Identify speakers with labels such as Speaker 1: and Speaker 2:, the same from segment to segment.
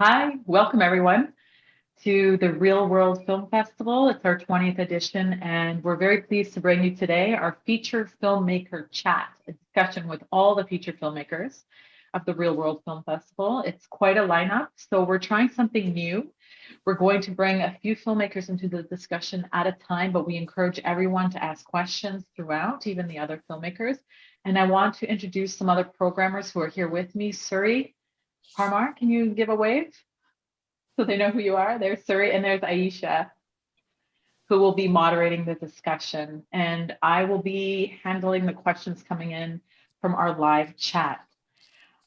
Speaker 1: Hi, welcome everyone to the Real World Film Festival. It's our 20th edition, and we're very pleased to bring you today our feature filmmaker chat, a discussion with all the feature filmmakers of the Real World Film Festival. It's quite a lineup, so we're trying something new. We're going to bring a few filmmakers into the discussion at a time, but we encourage everyone to ask questions throughout, even the other filmmakers. And I want to introduce some other programmers who are here with me. Suri Parmar, can you give a wave? So they know who you are. There's Suri and there's Aisha, who will be moderating the discussion. And I will be handling the questions coming in from our live chat.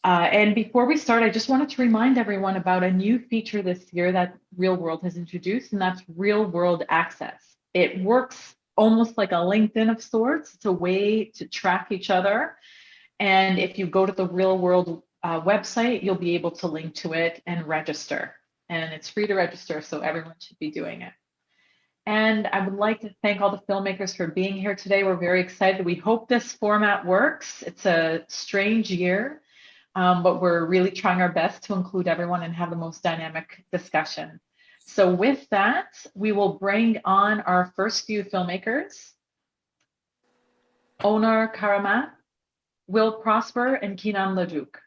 Speaker 1: And before we start, I just wanted to remind everyone about a new feature this year that Real World has introduced, and that's Real World Access. It works almost like a LinkedIn of sorts. It's a way to track each other. And if you go to the Real World website, you'll be able to link to it and register. And it's free to register, so everyone should be doing it. And I would like to thank all the filmmakers for being here today. We're very excited. We hope this format works. It's a strange year, but we're really trying our best to include everyone and have the most dynamic discussion. So with that, we will bring on our first few filmmakers, Onar Karamat, Will Prosper, and Kinan Leduc.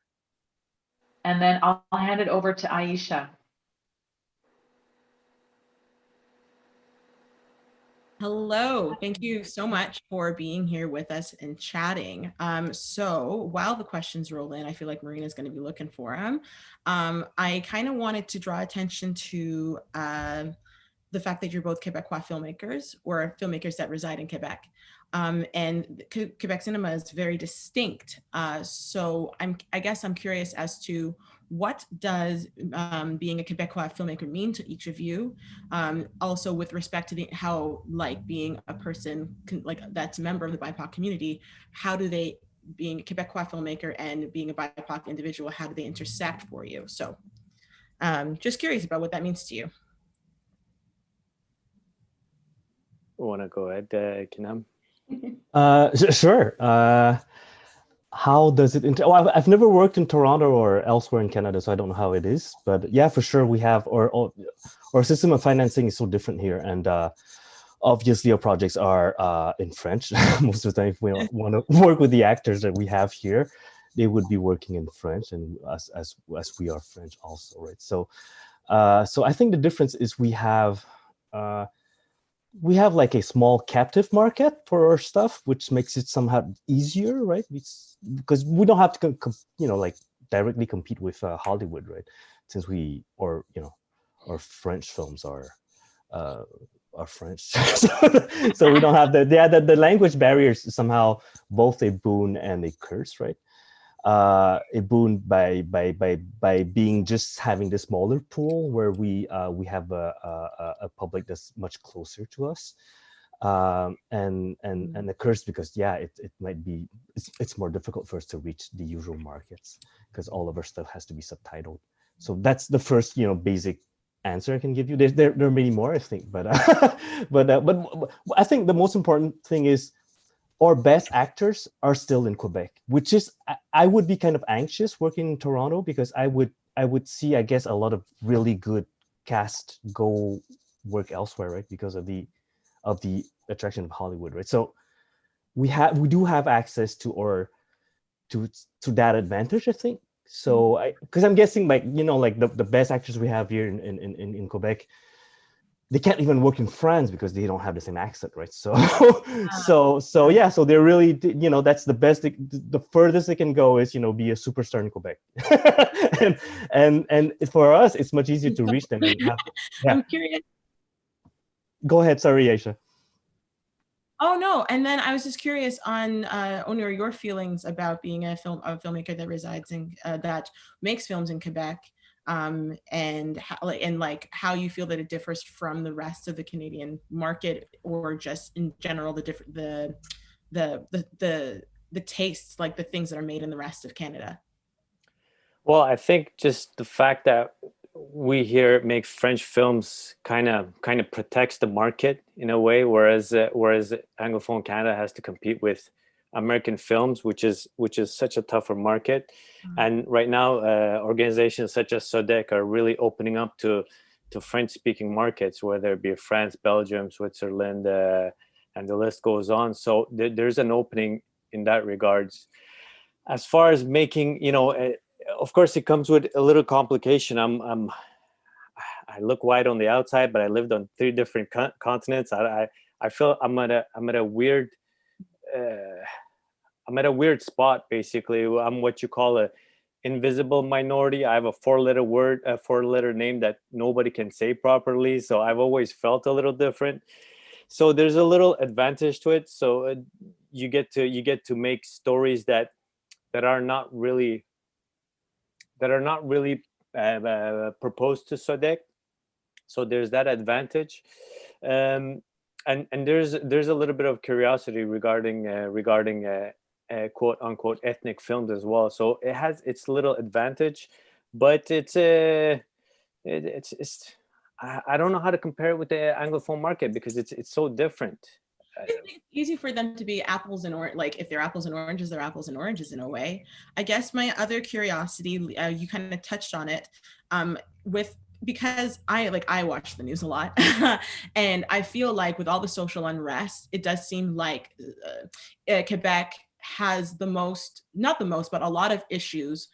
Speaker 1: And then I'll hand it over to Aisha.
Speaker 2: Hello, thank you so much for being here with us and chatting. So while the questions roll in, I feel like Marina's going to be looking for them. I kind of wanted to draw attention to the fact that you're both Quebecois filmmakers or filmmakers that reside in Quebec. And Quebec cinema is very distinct. So I guess I'm curious as to what does being a Quebecois filmmaker mean to each of you? Also with respect to how like being a person that's a member of the BIPOC community, how do they, being a Quebecois filmmaker and being a BIPOC individual, how do they intersect for you? So just curious about what that means to you.
Speaker 3: Want to go ahead, Kinam?
Speaker 4: Sure. How does it? Well, I've never worked in Toronto or elsewhere in Canada, so I don't know how it is. But yeah, for sure, we have our system of financing is so different here, and obviously our projects are in French most of the time. If we want to work with the actors that we have here, they would be working in French, and as we are French also, right? So, so I think the difference is we have like a small captive market for our stuff, which makes it somehow easier, right? Because we don't have to, like directly compete with Hollywood, right? Since our French films are French, so we don't have the language barriers is somehow both a boon and a curse, right? A boon by being just having the smaller pool where we have a public that's much closer to us, and a curse because it might be it's more difficult for us to reach the usual markets because all of our stuff has to be subtitled. So that's the first basic answer I can give you. There are many more, I think, but but I think the most important thing is our best actors are still in Quebec, which is I would be kind of anxious working in Toronto because I would see, I guess, a lot of really good cast go work elsewhere, right? Because of the attraction of Hollywood, right? So we do have access to that advantage, I think. So because I'm guessing like the best actors we have here in Quebec, they can't even work in France because they don't have the same accent, right? So, so they're really, that's the best. The furthest they can go is, be a superstar in Quebec, and for us, it's much easier to reach them.
Speaker 2: I'm curious.
Speaker 4: Go ahead, sorry, Aisha.
Speaker 2: Oh no, and then I was just curious on Oner, your feelings about being a filmmaker that resides in that makes films in Quebec. And how you feel that it differs from the rest of the Canadian market, or just in general the tastes, like the things that are made in the rest of Canada.
Speaker 3: Well, I think just the fact that we here make French films kind of protects the market in a way, whereas Anglophone Canada has to compete with American films, which is such a tougher market. And right now, organizations such as SODEC are really opening up to French-speaking markets, whether it be France, Belgium, Switzerland, and the list goes on. So there's an opening in that regards. As far as making, of course, it comes with a little complication. I look white on the outside, but I lived on 3 different continents. I feel I'm at a weird spot. Basically, I'm what you call a invisible minority. I have a 4-letter name that nobody can say properly. So I've always felt a little different. So there's a little advantage to it. So you get to make stories that are not really proposed to SODEC. So there's that advantage, and there's a little bit of curiosity regarding quote unquote ethnic films as well. So it has its little advantage, but it's I don't know how to compare it with the Anglophone market because it's so different.
Speaker 2: I think it's easy for them to be apples and oranges. Like if they're apples and oranges, they're apples and oranges in a way. I guess my other curiosity, you kind of touched on it, because I watch the news a lot, and I feel like with all the social unrest, it does seem like Quebec has not the most, but a lot of issues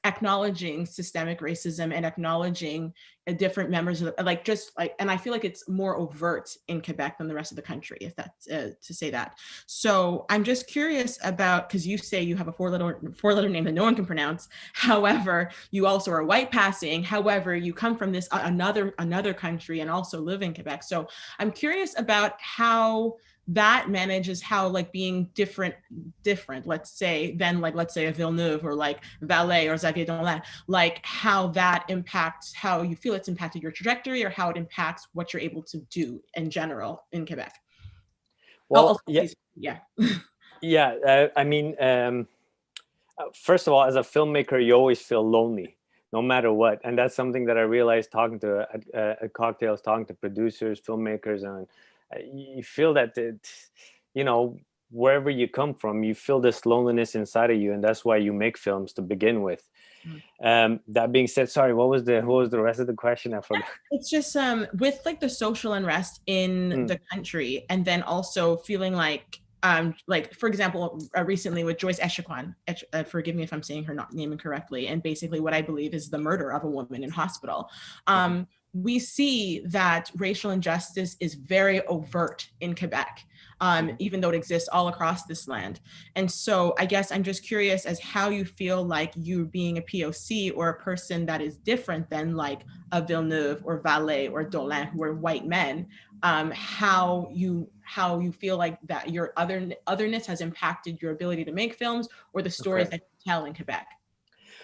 Speaker 2: acknowledging systemic racism and acknowledging different members of and I feel like it's more overt in Quebec than the rest of the country, if that's to say that. So I'm just curious about, because you say you have a 4-letter name that no one can pronounce. However, you also are white passing. However, you come from this another country and also live in Quebec. So I'm curious about how that manages how being different, let's say, than let's say a Villeneuve or Valet or Xavier Dolan, how that impacts how you feel it's impacted your trajectory, or how it impacts what you're able to do in general in Quebec.
Speaker 3: Well,
Speaker 2: yeah.
Speaker 3: I mean, first of all, as a filmmaker, you always feel lonely, no matter what, and that's something that I realized talking to at cocktails, talking to producers, filmmakers, and you feel that wherever you come from, you feel this loneliness inside of you, and that's why you make films to begin with. That being said, sorry, what was the rest of the question? I forgot.
Speaker 2: It's just with the social unrest in the country, and then also feeling for example, recently with Joyce Echaquan, forgive me if I'm saying her name incorrectly, and basically what I believe is the murder of a woman in hospital. We see that racial injustice is very overt in Quebec, even though it exists all across this land. And so I guess I'm just curious as how you feel like you being a POC or a person that is different than a Villeneuve or Valet or Dolan, who are white men, how you feel like that your otherness has impacted your ability to make films or the stories that you tell in Quebec.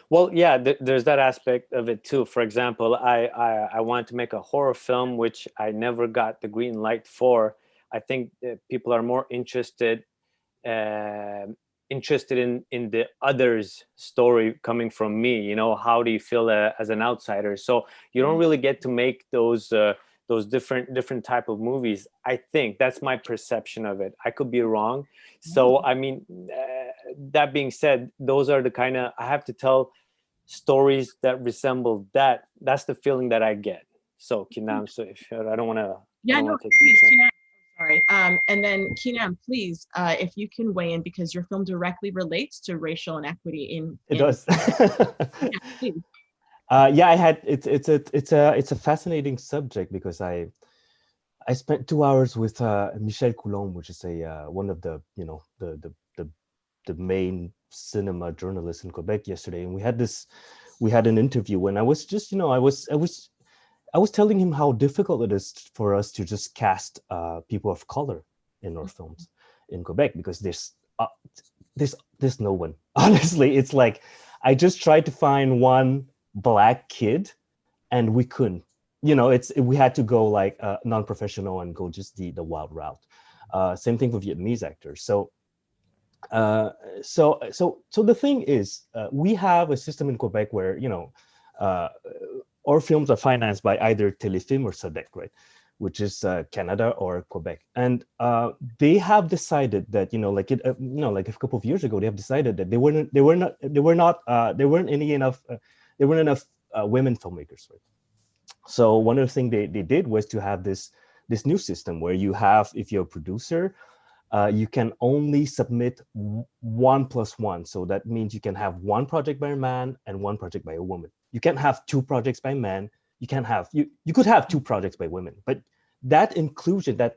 Speaker 3: Well, yeah, there's that aspect of it too. For example, I wanted to make a horror film, which I never got the green light for. I think people are more interested in the other's story coming from me. How do you feel as an outsider? So you don't really get to make those different type of movies. I think that's my perception of it. I could be wrong. So I mean, that being said, those are the kind of, I have to tell stories that resemble that. That's the feeling that I get. So Kinam, so if I don't want to.
Speaker 2: Yeah, no, please, Kinam. Sorry. And then Kinam, please, if you can weigh in, because your film directly relates to racial inequity
Speaker 4: It does.
Speaker 2: Yeah, please.
Speaker 4: Yeah, I had it's a fascinating subject because I spent 2 hours with Michel Coulombe, which is one of the the main cinema journalists in Quebec yesterday, and we had an interview, and I was just I was telling him how difficult it is for us to just cast people of color in our films in Quebec, because there's no one. Honestly, it's like I just tried to find one Black kid, and we couldn't. We had to go non-professional and go just the wild route. Same thing for Vietnamese actors. So the thing is, we have a system in Quebec where our films are financed by either Telefilm or SODEC, right? which is Canada or Quebec, and they have decided that like like a couple of years ago, they have decided that there weren't enough women filmmakers, right? So one of the things they did was to have this new system where you have, if you're a producer, you can only submit 1+1. So that means you can have one project by a man and one project by a woman. You can't have two projects by men. You can't have you could have two projects by women, but that inclusion that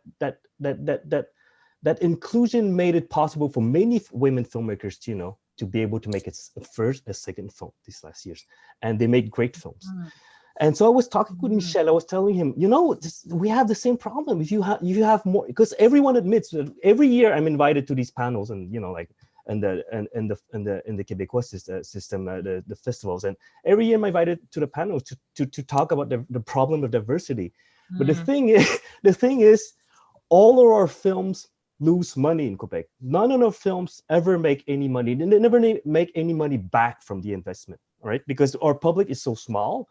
Speaker 4: inclusion made it possible for many women filmmakers to to be able to make a first, a second film these last years, and they make great films. And so I was talking with Michel. I was telling him, we have the same problem. If you have more, because everyone admits that every year I'm invited to these panels, and like in the Québécois system, the festivals, and every year I'm invited to the panels to talk about the problem of diversity. But the thing is, all of our films lose money in Quebec. None of our films ever make any money. They never make any money back from the investment, right? Because our public is so small.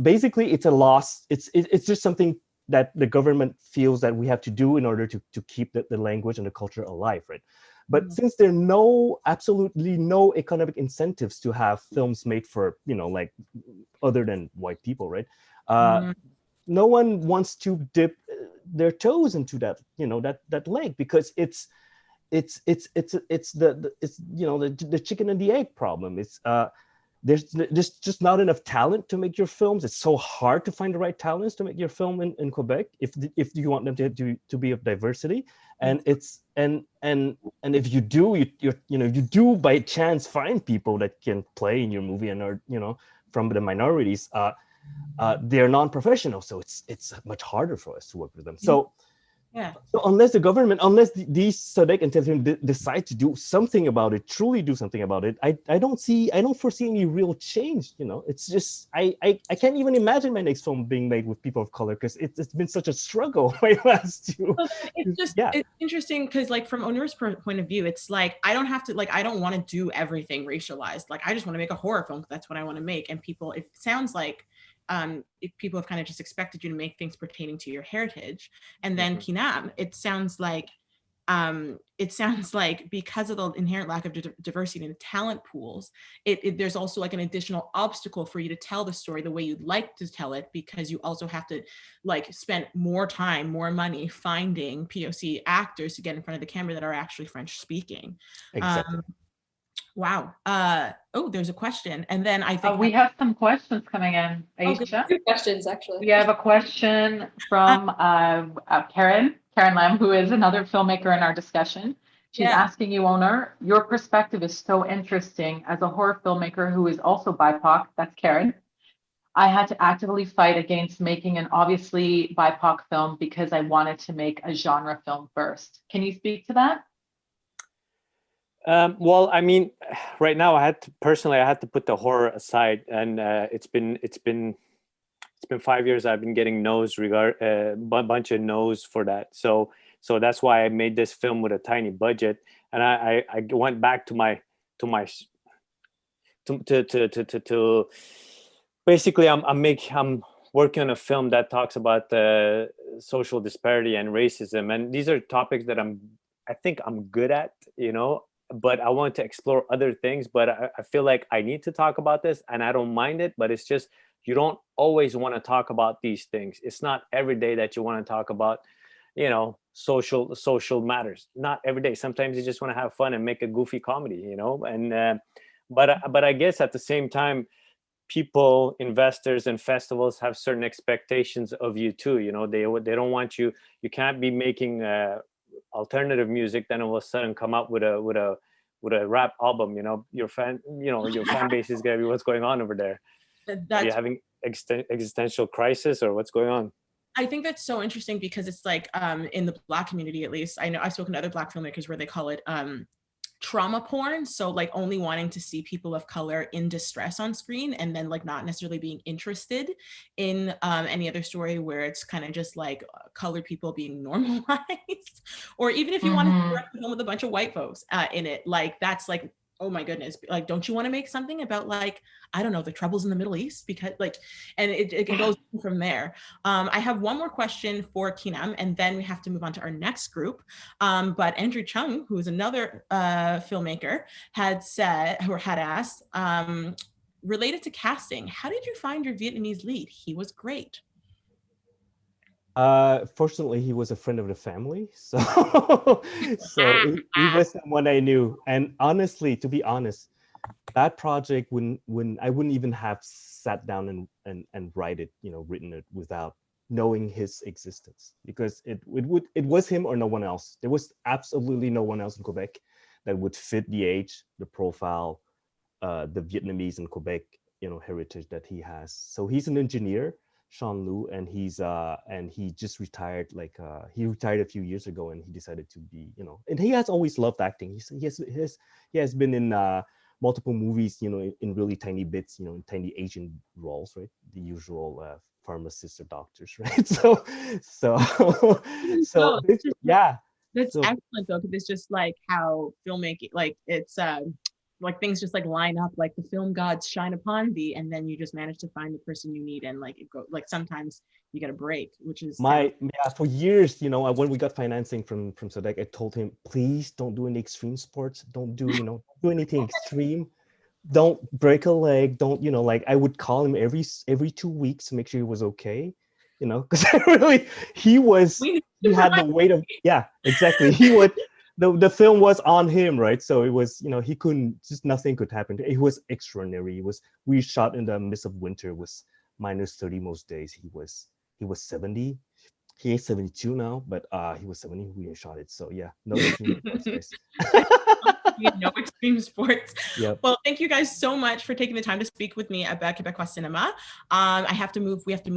Speaker 4: Basically, it's a loss. It's just something that the government feels that we have to do in order to keep the language and the culture alive, right? But since there are absolutely no economic incentives to have films made for, like, other than white people, right? No one wants to dip their toes into that, that lake, because it's the chicken and the egg problem. It's there's just not enough talent to make your films. It's so hard to find the right talents to make your film in Quebec if you want them to be of diversity. And it's and if you do, you do by chance find people that can play in your movie and are from the minorities. They're non-professional, so it's much harder for us to work with them. So unless the government, these SODEC and Television decide to do something about it, truly do something about it, I don't foresee any real change. It's just I can't even imagine my next film being made with people of color, because it's been such a struggle my last two.
Speaker 2: It's interesting, because like from Onur's point of view, it's like I don't have to, like, I don't want to do everything racialized. Like, I just want to make a horror film. That's what I want to make. And people, it sounds like if people have kind of just expected you to make things pertaining to your heritage. And then Kinam, it sounds like because of the inherent lack of diversity in the talent pools, there's also like an additional obstacle for you to tell the story the way you'd like to tell it, because you also have to like spend more time, more money finding POC actors to get in front of the camera that are actually French speaking.
Speaker 4: Exactly.
Speaker 2: Wow. Oh, there's a question. And then I think
Speaker 1: we have some questions coming in. Aisha?
Speaker 5: Two questions, actually.
Speaker 1: We have a question from Karen Lam, who is another filmmaker in our discussion. She's asking you, Onur, your perspective is so interesting as a horror filmmaker who is also BIPOC. That's Karen. I had to actively fight against making an obviously BIPOC film because I wanted to make a genre film first. Can you speak to that?
Speaker 3: Well, I mean, right now I had to put the horror aside, and it's been 5 years I've been getting no's, a bunch of no's for that. So that's why I made this film with a tiny budget, and I went back to basically I'm working on a film that talks about the social disparity and racism, and these are topics that I think I'm good at, but I want to explore other things. But I feel like I need to talk about this, and I don't mind it, but it's just, you don't always want to talk about these things. It's not every day that you want to talk about, social matters. Not every day. Sometimes you just want to have fun and make a goofy comedy, and but I guess at the same time, people, investors, and festivals have certain expectations of you too. They don't want you can't be making alternative music, then all of a sudden come up with a rap album. Your fan base is gonna be, what's going on over there? Are you having existential crisis, or what's going on?
Speaker 2: I think that's so interesting, because it's like in the Black community, at least, I know I've spoken to other Black filmmakers where they call it trauma porn. So like only wanting to see people of color in distress on screen, and then like not necessarily being interested in any other story where it's kind of just like colored people being normalized. Or even if you want to direct a film with a bunch of white folks in it, like that's like oh my goodness, like, don't you want to make something about, like, I don't know, the troubles in the Middle East? Because like, and it goes from there. I have one more question for Kinam, and then we have to move on to our next group. But Andrew Chung, who is another filmmaker, had said, or had asked, related to casting, how did you find your Vietnamese lead? He was great.
Speaker 4: Fortunately, he was a friend of the family, so he was someone I knew. And honestly, to be honest, that project I wouldn't even have sat down and written it without knowing his existence, because it was him or no one else. There was absolutely no one else in Quebec that would fit the age, the profile, the Vietnamese and Quebec heritage that he has. So he's an engineer, Sean Liu, and he just retired. He retired a few years ago, and he decided to be, and he has always loved acting. He has been in multiple movies, in really tiny bits, in tiny Asian roles, right? The usual pharmacists or doctors, right? So yeah.
Speaker 2: That's excellent though, because it's just like how filmmaking, like it's like things just like line up, like the film gods shine upon thee, and then you just manage to find the person you need, and like it go, like sometimes you get a break, which is
Speaker 4: for years, when we got financing from Sadek, I told him, please don't do any extreme sports, don't do do anything extreme, don't break a leg, don't like I would call him every 2 weeks to make sure he was okay, because he had the weight of, yeah, exactly, he would. The film was on him, right? So it was, he couldn't, just nothing could happen. It was extraordinary. We shot in the midst of winter. It was -30 most days. He was 70. He is 72 now, but he was 70 when we shot it. So yeah, no extreme sports, guys.
Speaker 2: No extreme sports.
Speaker 4: Yep.
Speaker 2: Well, thank you guys so much for taking the time to speak with me about Quebecois cinema. We have to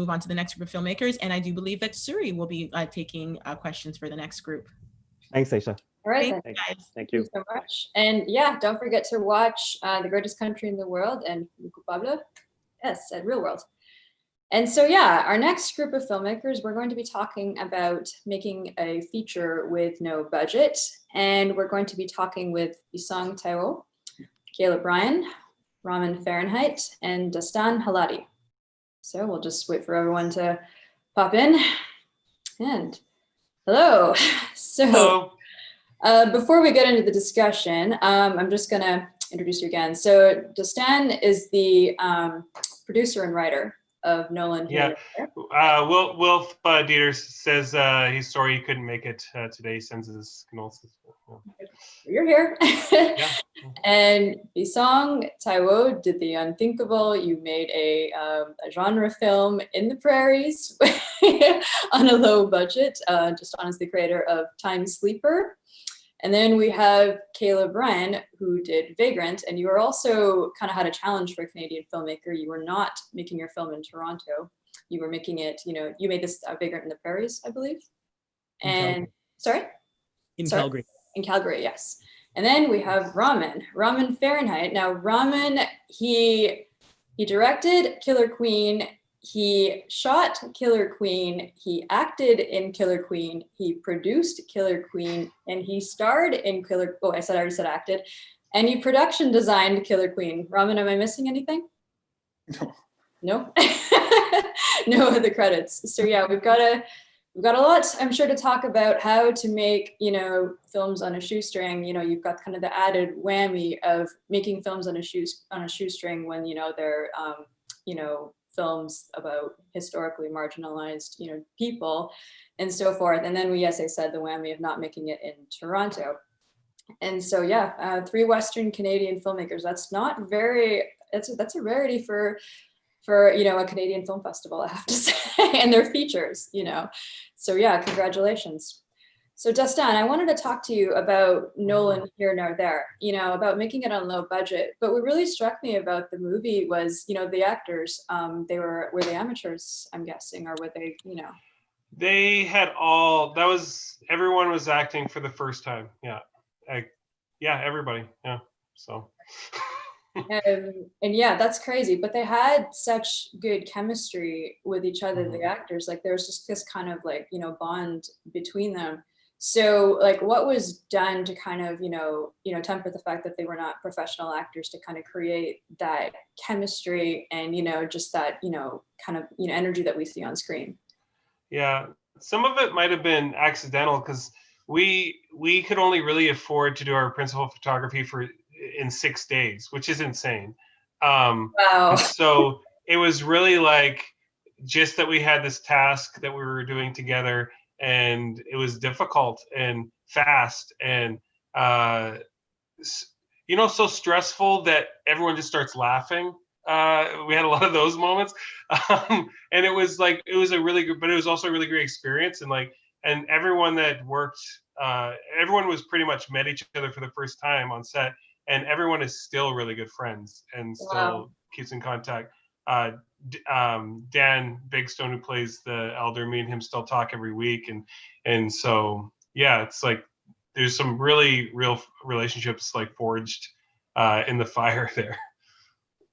Speaker 2: move on to the next group of filmmakers, and I do believe that Suri will be taking questions for the next group.
Speaker 4: Thanks, Aisha.
Speaker 5: All right,
Speaker 2: Thank
Speaker 5: then.
Speaker 2: you guys.
Speaker 3: Thank you.
Speaker 5: Thank you so much. And yeah, don't forget to watch The Greatest Country in the World and Culpable, yes, at Reelworld. And so yeah, our next group of filmmakers, we're going to be talking about making a feature with no budget. And we're going to be talking with Isang Taiwo, Caleb Bryan, Raman Fahrenheit, and Dastan Haladi. So we'll just wait for everyone to pop in. And hello. So before we get into the discussion, I'm just gonna introduce you again. So Dastan is the producer and writer of Nolan.
Speaker 6: Yeah, Wilf Dieter says he's sorry he couldn't make it today. He sends his condolences.
Speaker 5: You're here.
Speaker 6: Yeah.
Speaker 5: And Isang Taiwo did the unthinkable. You made a genre film in the prairies on a low budget. Dastan is the creator of Time Sleeper. And then we have Caleb Bryan, who did Vagrant, and you were also kind of had a challenge for a Canadian filmmaker. You were not making your film in Toronto. You were making it, you made this Vagrant in the Prairies, I believe. And
Speaker 7: Calgary.
Speaker 5: In Calgary, yes. And then we have Raman Fahrenheit. Now, Raman, he directed Killer Queen. He shot Killer Queen, he acted in Killer Queen, he produced Killer Queen, and he starred in Killer, I already said acted, and he production designed Killer Queen. Raman, am I missing anything?
Speaker 7: No.
Speaker 5: No? No other credits. So yeah, we've got a lot, I'm sure, to talk about how to make, films on a shoestring. You've got kind of the added whammy of making films on a shoestring when, they're, films about historically marginalized, people and so forth. And then as I said, the whammy of not making it in Toronto. And so, yeah, 3 Western Canadian filmmakers. That's not very, that's a rarity for a Canadian film festival, I have to say, and their features, So yeah, congratulations. So Dastan, I wanted to talk to you about Nolan Here Nor There, about making it on low budget. But what really struck me about the movie was, the actors. Were they amateurs, I'm guessing, or were they,
Speaker 6: They had everyone was acting for the first time. Yeah. Everybody. Yeah. So.
Speaker 5: and yeah, that's crazy. But they had such good chemistry with each other, the actors. Like there was just this kind of bond between them. So like what was done to kind of, temper the fact that they were not professional actors to kind of create that chemistry and, just that, kind of, energy that we see on screen?
Speaker 6: Yeah, some of it might have been accidental because we could only really afford to do our principal photography in 6 days, which is insane.
Speaker 5: Wow.
Speaker 6: And so it was really like just that we had this task that we were doing together, and it was difficult and fast and so stressful that everyone just starts laughing. We had a lot of those moments, and it was a really good, but it was also a really great experience. And everyone that worked, everyone was pretty much met each other for the first time on set, and everyone is still really good friends and still
Speaker 5: Wow.
Speaker 6: keeps in contact. Dan Bigstone, who plays the elder, me and him still talk every week, and so yeah, it's like there's some really real relationships like forged in the fire there.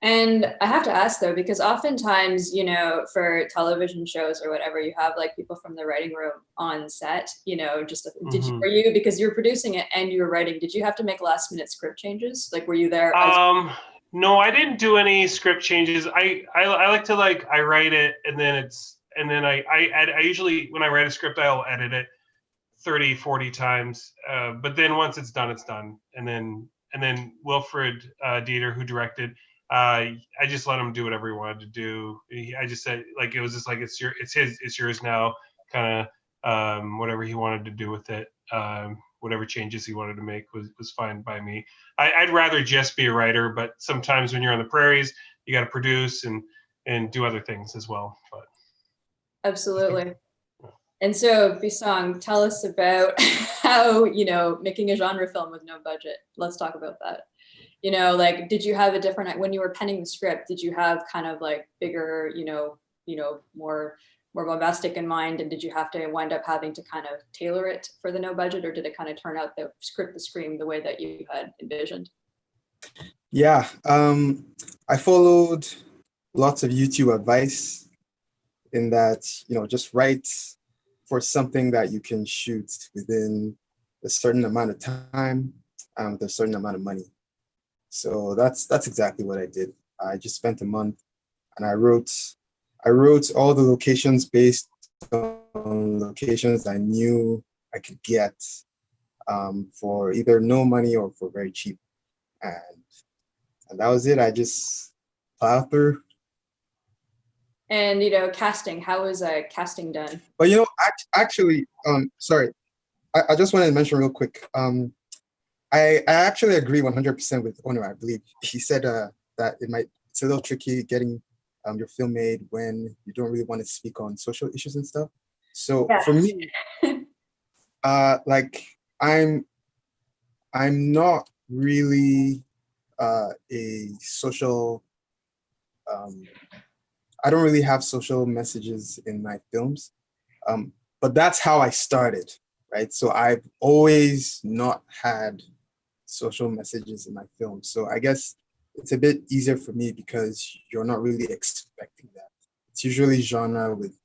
Speaker 5: And I have to ask though, because oftentimes, for television shows or whatever, you have like people from the writing room on set, were you, because you were producing it and you were writing, did you have to make last minute script changes? Like, were you there?
Speaker 6: No, I didn't do any script changes. I like to I write it and then I usually, when I write a script, I'll edit it 30, 40 times. But then once it's done, it's done. And then Wilfred Dieter, who directed, I just let him do whatever he wanted to do. I just said it was just it's yours now, kind of whatever he wanted to do with it. Whatever changes he wanted to make was fine by me. I'd rather just be a writer, but sometimes when you're on the prairies, you got to produce and do other things as well. But
Speaker 5: absolutely. And so, Bisong, tell us about how, making a genre film with no budget. Let's talk about that. Did you have a different, when you were penning the script, did you have kind of bigger, more bombastic in mind? And did you have to wind up having to kind of tailor it for the no budget, or did it kind of turn out the scream the way that you had envisioned?
Speaker 8: Yeah, I followed lots of YouTube advice in that, just write for something that you can shoot within a certain amount of time, with a certain amount of money. So that's exactly what I did. I just spent a month and I wrote all the locations based on locations I knew I could get for either no money or for very cheap. And that was it. I just plowed through.
Speaker 5: And, casting, how was casting done?
Speaker 8: But, actually, sorry, I just wanted to mention real quick. I actually agree 100% with Ono. I believe he said that it's a little tricky getting your film made when you don't really want to speak on social issues and stuff. So
Speaker 5: yeah.
Speaker 8: For me, I'm not really a social. I don't really have social messages in my films, but that's how I started, right? So I've always not had social messages in my films. So I guess it's a bit easier for me because you're not really expecting that. It's usually genre with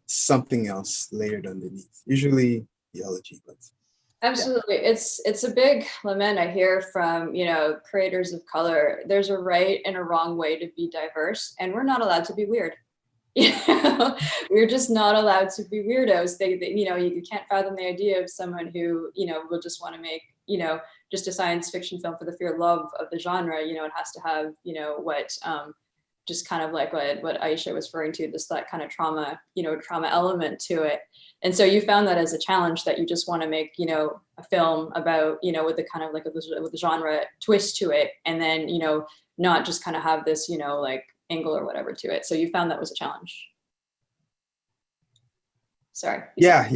Speaker 8: something else layered underneath, usually theology, but
Speaker 5: absolutely. Yeah. It's a big lament I hear from, creators of color. There's a right and a wrong way to be diverse, and we're not allowed to be weird. We're just not allowed to be weirdos. You can't fathom the idea of someone who, will just want to make, just a science fiction film for the sheer love of the genre. It has to have, what just kind of like what Aisha was referring to, just that kind of trauma element to it. And so you found that as a challenge, that you just want to make, a film about, with the kind of with the genre twist to it, and then, not just kind of have this, angle or whatever to it. So you found that was a challenge. Sorry.
Speaker 8: Yeah.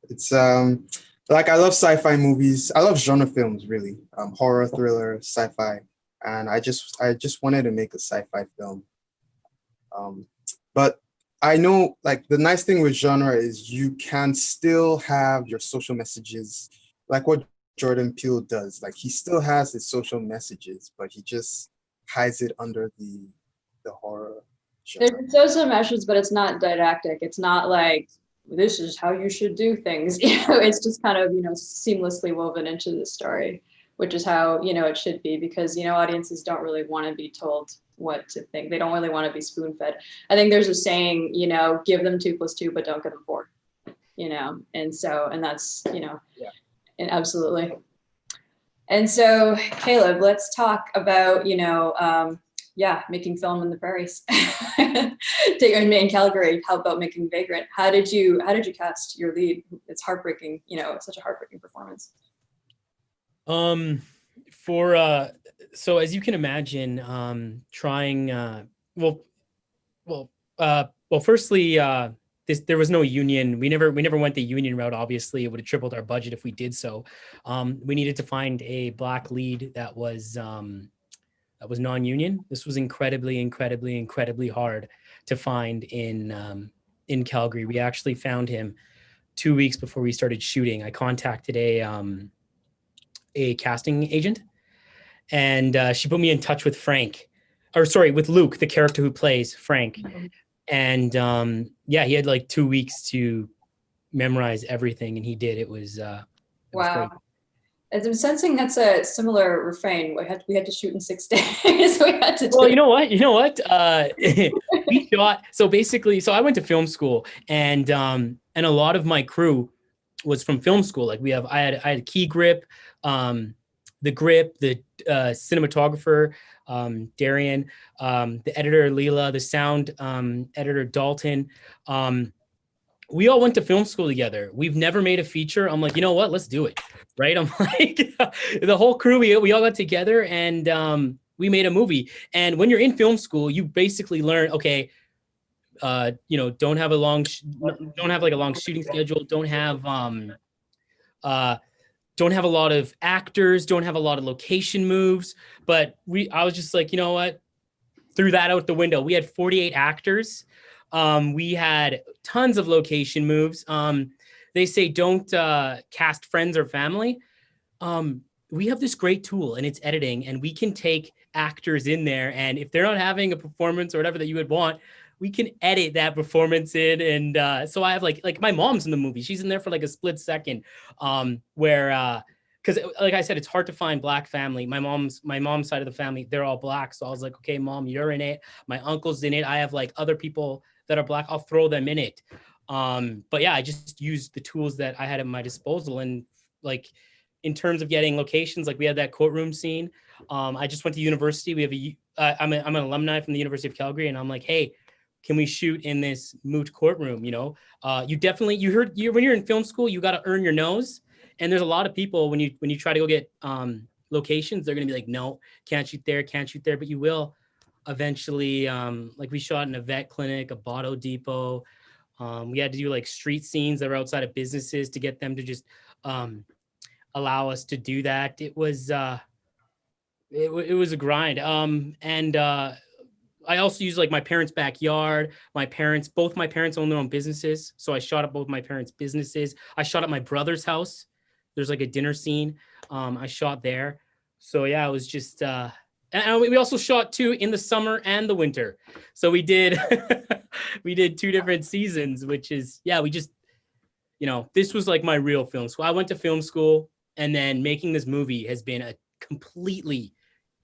Speaker 8: It's I love sci-fi movies. I love genre films, really. Horror, thriller, sci-fi. And I just wanted to make a sci-fi film. But I know the nice thing with genre is you can still have your social messages, like what Jordan Peele does. He still has his social messages, but he just hides it under the horror genre.
Speaker 5: There's social messages, but it's not didactic. It's not this is how you should do things. It's just kind of, seamlessly woven into the story, which is how, it should be, because, audiences don't really want to be told what to think. They don't really want to be spoon fed. I think there's a saying, give them 2 + 2, but don't give them 4, and that's,
Speaker 7: Yeah.
Speaker 5: and absolutely. And so, Caleb, let's talk about, making film in the prairies. In Calgary. How about making Vagrant? How did you cast your lead? It's heartbreaking, it's such a heartbreaking performance.
Speaker 7: So as you can imagine, trying firstly, there was no union. We never went the union route. Obviously, it would have tripled our budget if we did so. We needed to find a Black lead that was non-union. This was incredibly hard to find in Calgary. We actually found him 2 weeks before we started shooting. I contacted a casting agent, and she put me in touch with with Luke, the character who plays Frank. And he had like 2 weeks to memorize everything, and he did. It was
Speaker 5: wow.
Speaker 7: Great.
Speaker 5: As I'm sensing that's a similar refrain. We had to shoot in 6 days.
Speaker 7: Well, you know what? We shot. So I went to film school, and a lot of my crew was from film school. Like I had Key Grip, the Grip, the cinematographer, Darian, the editor Leela, the sound editor Dalton. We all went to film school together. We've never made a feature. I'm like, you know what? Let's do it. Right? I'm like, the whole crew, we all got together, and we made a movie. And when you're in film school, you basically learn, okay, don't have a long shooting schedule. Don't have a lot of actors. Don't have a lot of location moves. But I was just like, you know what? Threw that out the window. We had 48 actors. We had tons of location moves. They say don't cast friends or family. We have this great tool, and it's editing, and we can take actors in there, and if they're not having a performance or whatever that you would want, we can edit that performance in. And so I have like my mom's in the movie. She's in there for like a split second, where because like I said, it's hard to find Black family. My mom's side of the family, they're all Black. So I was like, okay, Mom, you're in it. My uncle's in it. I have like other people that are Black. I'll throw them in it. But yeah, I just used the tools that I had at my disposal. And like, in terms of getting locations, like we had that courtroom scene. I just went to university. We have I'm an alumni from the University of Calgary, and I'm like, hey, can we shoot in this moot courtroom? When you're in film school, you got to earn your nose. And there's a lot of people when you try to go get locations, they're gonna be like, no, can't shoot there, but you will eventually. Like we shot in a vet clinic, a Botto depot. We had to do like street scenes that were outside of businesses to get them to just allow us to do that. It was it was a grind. And I also used like my parents' backyard. Both my parents own their own businesses, so I shot at both my parents' businesses. I shot at my brother's house. There's like a dinner scene. I shot there. So yeah, it was just. And we also shot too in the summer and the winter. So we did we did 2 different seasons, which is we just this was like my real film school. I went to film school, and then making this movie has been a completely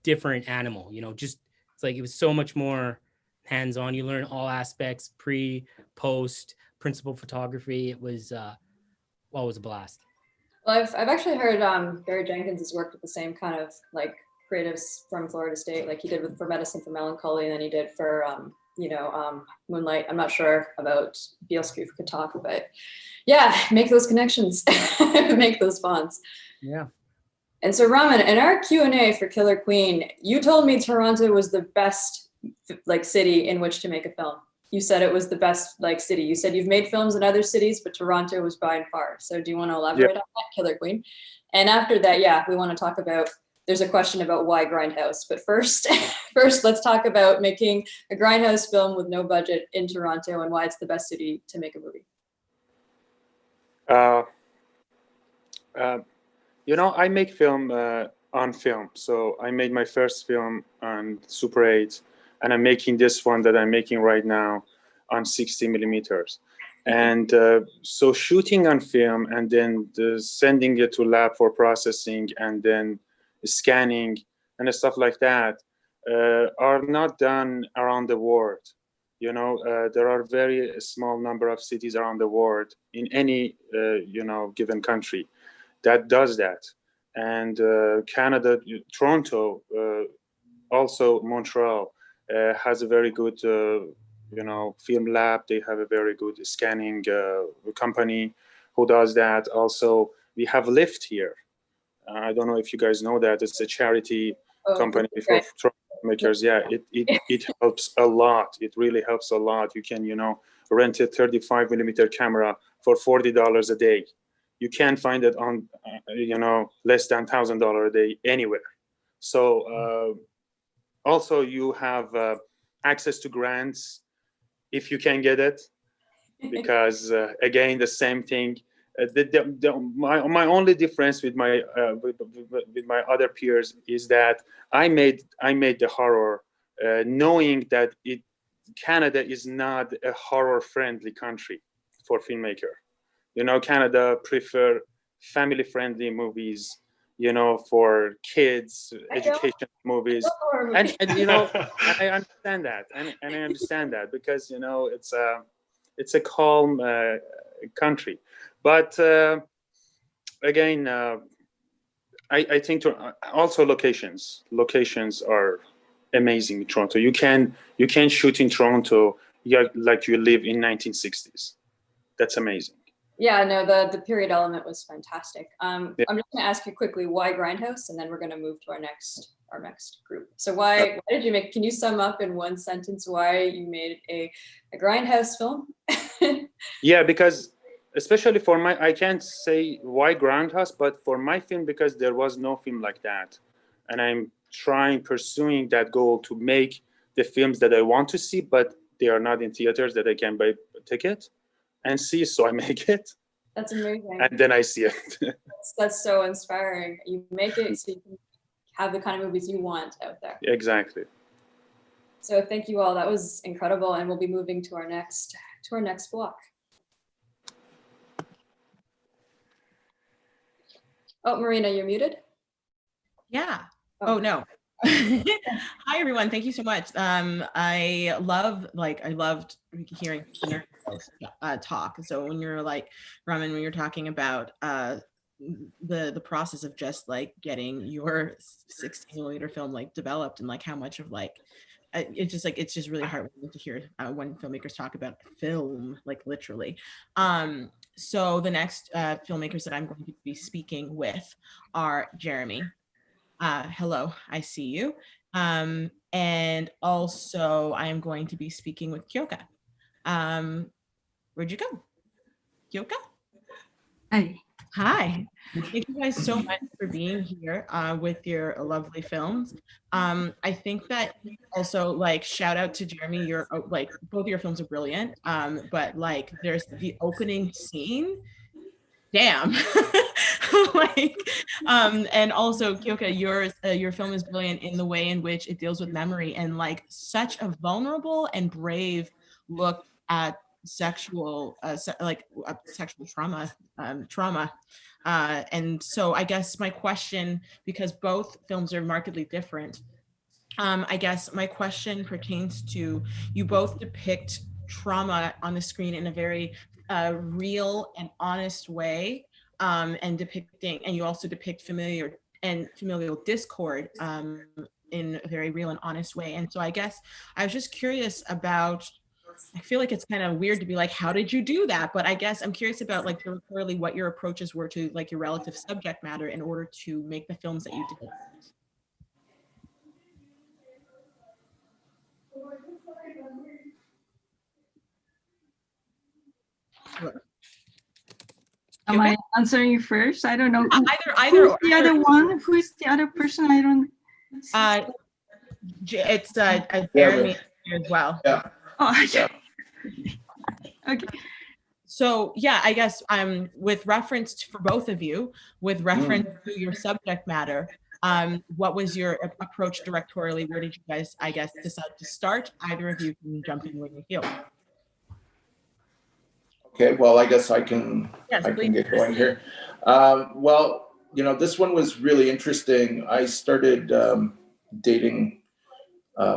Speaker 7: different animal. Just it's like it was so much more hands-on. You learn all aspects, pre, post, principal photography. It was it was a blast.
Speaker 5: Well, I've actually heard Barry Jenkins has worked with the same kind of like creatives from Florida State, like he did for Medicine for Melancholy, and then he did for Moonlight. I'm not sure about Bielski if we could talk, but yeah, make those connections, make those bonds.
Speaker 7: Yeah.
Speaker 5: And so Raman, in our Q&A for Killer Queen, you told me Toronto was the best like city in which to make a film. You said it was the best like city. You said you've made films in other cities, but Toronto was by and far. So do you want to elaborate on that, Killer Queen? And after that, we want to talk about, there's a question about why Grindhouse. But first, let's talk about making a Grindhouse film with no budget in Toronto and why it's the best city to make a movie.
Speaker 9: I make film on film. So I made my first film on Super 8, and I'm making this one that I'm making right now on 60 millimeters. And so shooting on film and then sending it to lab for processing and then scanning and stuff like that are not done around the world. You know, there are very small number of cities around the world in any, you know, given country that does that. And Canada, Toronto, also Montreal has a very good, you know, film lab. They have a very good scanning company who does that. Also, we have Lift here. I don't know if you guys know that. It's a charity company for filmmakers. Yeah, it helps a lot. It really helps a lot. You can, you know, rent a 35mm camera for $40 a day. You can't find it on, you know, less than $1,000 a day anywhere. So also you have access to grants if you can get it, because again, the same thing. My only difference with my with my other peers is that I made the horror knowing that Canada is not a horror friendly country for filmmaker. You know, Canada prefer family friendly movies, you know, for kids, education movies, and you know, I understand that, and I understand that because, you know, it's a calm country, but again, I think also locations are amazing in Toronto. You can shoot in Toronto, yeah, like you live in 1960s. That's amazing.
Speaker 5: Yeah, no, the period element was fantastic. Yeah. I'm just going to ask you quickly, why Grindhouse, and then we're going to move to our next group. So why did you make? Can you sum up in one sentence why you made a Grindhouse film?
Speaker 9: Yeah, because especially for my, I can't say why Grindhouse, but for my film, because there was no film like that, and I'm pursuing that goal to make the films that I want to see, but they are not in theaters that I can buy a ticket and see, so I make it.
Speaker 5: That's amazing.
Speaker 9: And then I see it.
Speaker 5: That's so inspiring. You make it so you can have the kind of movies you want out there.
Speaker 9: Exactly.
Speaker 5: So thank you all. That was incredible, and we'll be moving to our next block. Oh, Marina, you're muted.
Speaker 2: Yeah. Oh no. Hi everyone, thank you so much. I loved hearing talk. So when you're like, Raman, when you're talking about the process of just like getting your 16mm film like developed, and like how much of like it's just really heartwarming to hear when filmmakers talk about film, like literally. So the next filmmakers that I'm going to be speaking with are Jeremy. Hello, I see you. And also I am going to be speaking with Kyoka. Where'd you go? Kyoka?
Speaker 10: Hi.
Speaker 2: Hi. Thank you guys so much for being here with your lovely films. I think that also, like, shout out to Jeremy, your like both of your films are brilliant. But like there's the opening scene. Damn. Like, and also Kyoka, your film is brilliant in the way in which it deals with memory and like such a vulnerable and brave look at sexual sexual trauma. And so I guess my question, because both films are markedly different, I guess my question pertains to, you both depict trauma on the screen in a very real and honest way, and you also depict familial discord in a very real and honest way. And so I guess I was just curious about, I feel like it's kind of weird to be like, how did you do that? But I guess I'm curious about like really what your approaches were to like your relative subject matter in order to make the films that you did.
Speaker 10: Am I answering you first? I don't know.
Speaker 2: Either.
Speaker 10: Who's the other one? Who is the other person? I don't.
Speaker 2: It's Jeremy as well.
Speaker 10: Yeah. Oh, yeah. Okay.
Speaker 2: So yeah, I guess with reference for both of you, with reference to your subject matter, what was your approach directorially? Where did you guys, I guess, decide to start? Either of you can jump in when you feel.
Speaker 11: Okay, well, I guess I can
Speaker 2: Yes,
Speaker 11: I
Speaker 2: please.
Speaker 11: can get going here. Well, you know, this one was really interesting. I started dating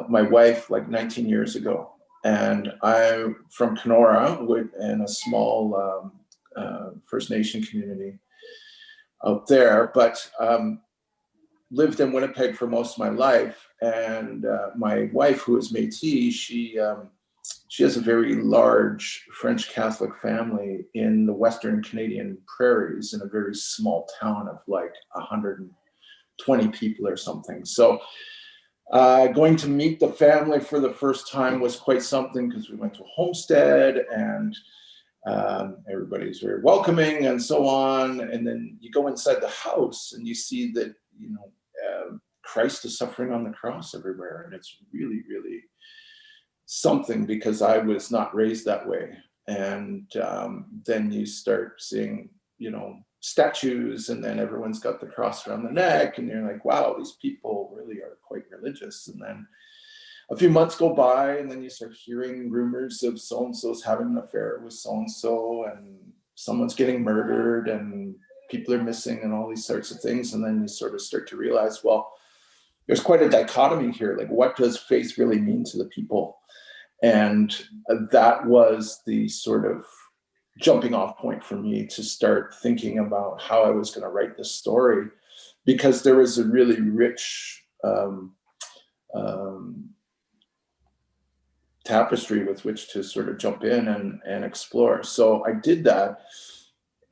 Speaker 11: my wife like 19 years ago, and I'm from Kenora, in a small First Nation community out there, but lived in Winnipeg for most of my life. And my wife, who is Métis, she has a very large French Catholic family in the Western Canadian prairies in a very small town of like 120 people or something. So going to meet the family for the first time was quite something, because we went to a homestead and everybody's very welcoming and so on. And then you go inside the house and you see that, you know, Christ is suffering on the cross everywhere. And it's really, really something, because I was not raised that way. And then you start seeing, you know, statues, and then everyone's got the cross around the neck, and you're like, wow, these people really are quite religious. And then a few months go by, and then you start hearing rumors of so-and-so's having an affair with so-and-so, and someone's getting murdered, and people are missing, and all these sorts of things. And then you sort of start to realize, well, there's quite a dichotomy here. Like, what does faith really mean to the people? And that was the sort of jumping off point for me to start thinking about how I was going to write this story, because there was a really rich tapestry with which to sort of jump in and explore. So I did that.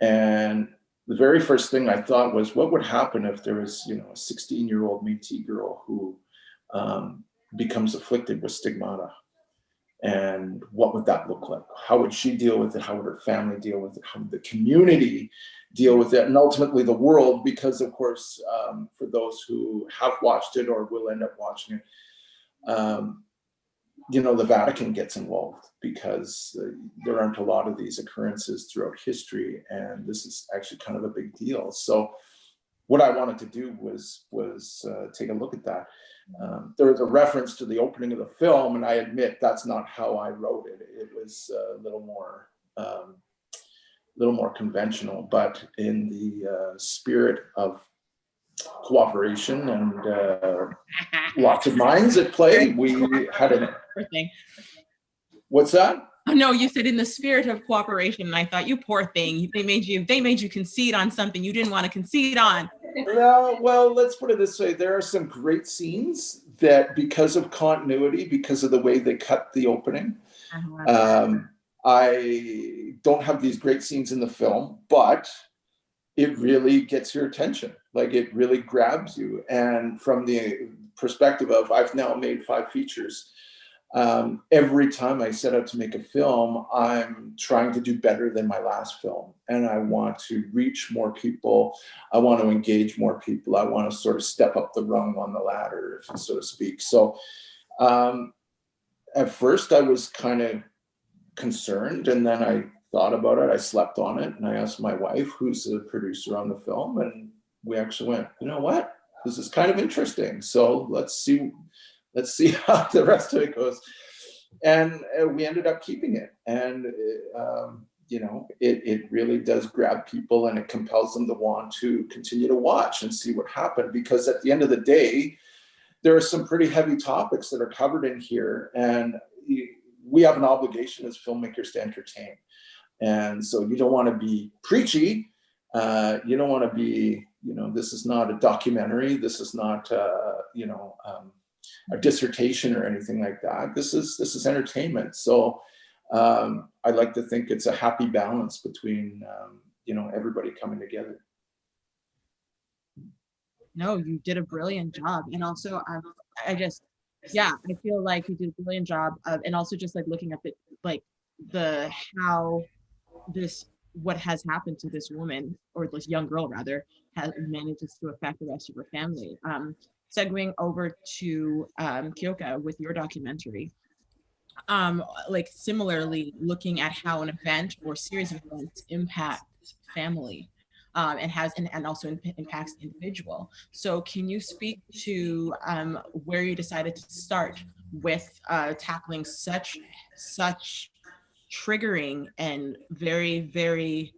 Speaker 11: And the very first thing I thought was, what would happen if there was, you know, a 16-year-old Métis girl who becomes afflicted with stigmata? And what would that look like? How would she deal with it? How would her family deal with it? How would the community deal with it? And ultimately the world, because of course, for those who have watched it or will end up watching it, you know, the Vatican gets involved, because there aren't a lot of these occurrences throughout history. And this is actually kind of a big deal. So what I wanted to do was take a look at that. There was a reference to the opening of the film, and I admit that's not how I wrote it. It was a little more conventional, but in the spirit of cooperation and lots of minds at play, we had a. What's that?
Speaker 2: Oh, no, you said in the spirit of cooperation, and I thought, you poor thing. They made you concede on something you didn't want to concede on.
Speaker 11: No, well, let's put it this way. There are some great scenes that, because of continuity, because of the way they cut the opening, I don't have these great scenes in the film, but it really gets your attention. Like, it really grabs you. And from the perspective of, I've now made 5 features. Every time I set out to make a film, I'm trying to do better than my last film. And I want to reach more people. I want to engage more people. I want to sort of step up the rung on the ladder, so to speak. So at first I was kind of concerned, and then I thought about it. I slept on it, and I asked my wife, who's the producer on the film, and we actually went, you know what? This is kind of interesting. So let's see how the rest of it goes. And we ended up keeping it. And, you know, it really does grab people, and it compels them to want to continue to watch and see what happened. Because at the end of the day, there are some pretty heavy topics that are covered in here. And we have an obligation as filmmakers to entertain. And so you don't want to be preachy. You don't want to be, you know, this is not a documentary. This is not, you know, a dissertation or anything like that. This is entertainment. So I like to think it's a happy balance between you know, everybody coming together.
Speaker 2: No, you did a brilliant job. And also I feel like you did a brilliant job of, and also just like looking at the, like the, how this, what has happened to this woman, or this young girl rather, has manages to affect the rest of her family. Segueing over to Kyoka with your documentary, like similarly looking at how an event or series of events impacts family, and also impacts the individual. So can you speak to where you decided to start with tackling such triggering and very, very,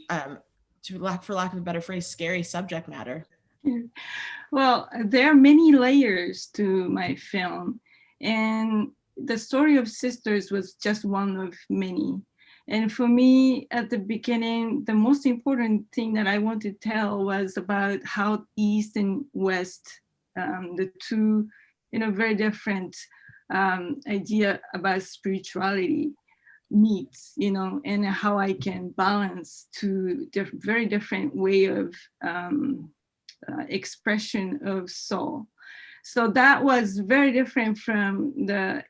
Speaker 2: for lack of a better phrase, scary subject matter?
Speaker 10: Well, there are many layers to my film, and the story of sisters was just one of many. And for me, at the beginning, the most important thing that I wanted to tell was about how East and West, the two, very different idea about spirituality meets, and how I can balance two very different way of expression of soul. So that was very different from the,